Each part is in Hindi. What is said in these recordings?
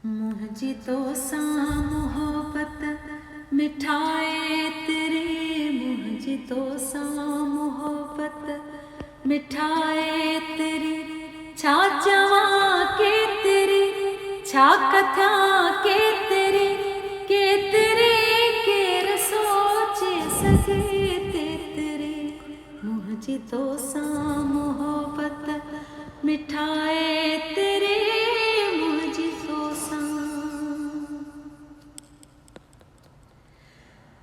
मुझी तो सा मोहब्बत मिठाए तेरे, मुझी तो सा मोहब्बत मिठाए तेरी, छा जवा के तेरी, छा कथा के तेरी, के तेरे केर सोचे सके तेरे, मुझी तो सा मोहब्बत मिठाए तेरे, मुझी तो सा।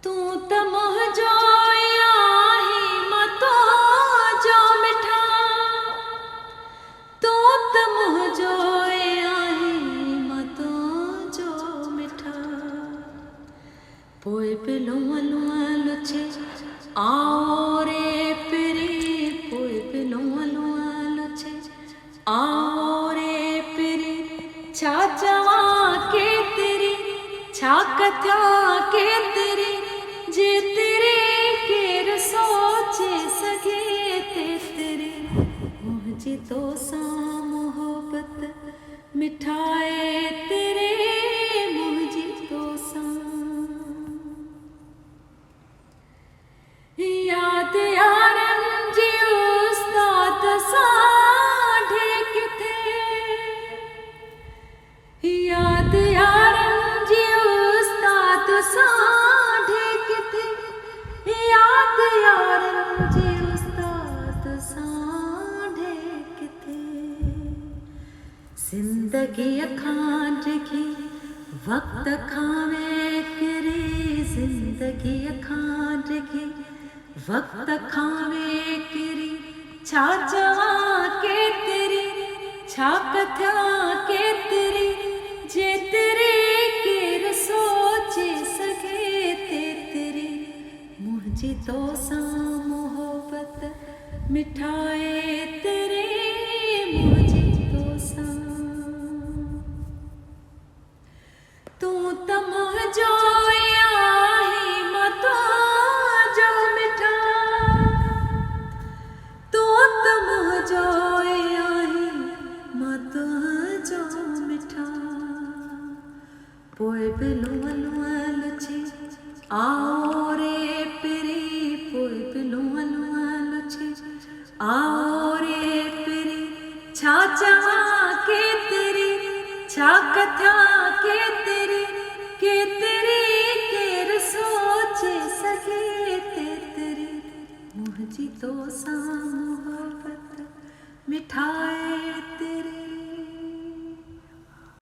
तू त मोह जो आही मतो जो मिठा, तू त मोह जो आही मतो जो मिठा, पोए पिलो लुआ लुछे आओ रे पिरी, पोए पिलो लुआ लुछे आओ रे पिरी, छा जवा के तेरी, छा कथा के तेरी, जे तेरे केर सोचे सके तेरे, मुझी तो सा मोहब्बत मिठाए तेरे, मुझी तो सा। याद यारन जी उस्ताद साढ़े किथे, याद यारन जी उस्ताद साढ़े किथे, याद यारन जी उस्ताद साढ़े किथे, जिंदगी अखां डिघी वक्त खावे करे, जिंदगी अखां डिघी वक्त खावे करी, छा जवा के तेरी, छा कथा के तेरी, जे तेरे केर सोचे सके तेरे, मुझी तो सा मोहब्बत मिठाए तेरे, मुझी तो सा। तू त मोह जो आही मतो जो मिठा, तू त मोह जो आही मतो जो मिठा, पोए पिलो लुआ लुछे आओ रे पिरी, पोए पिलो लुआ लुछे आओ रे पिरी, छा जवा के तेरी, छा कथा के तेरी, के तेरे केर सोचे सके तेरे, मुझी तो सा मोहब्बत मिठाए तेरे।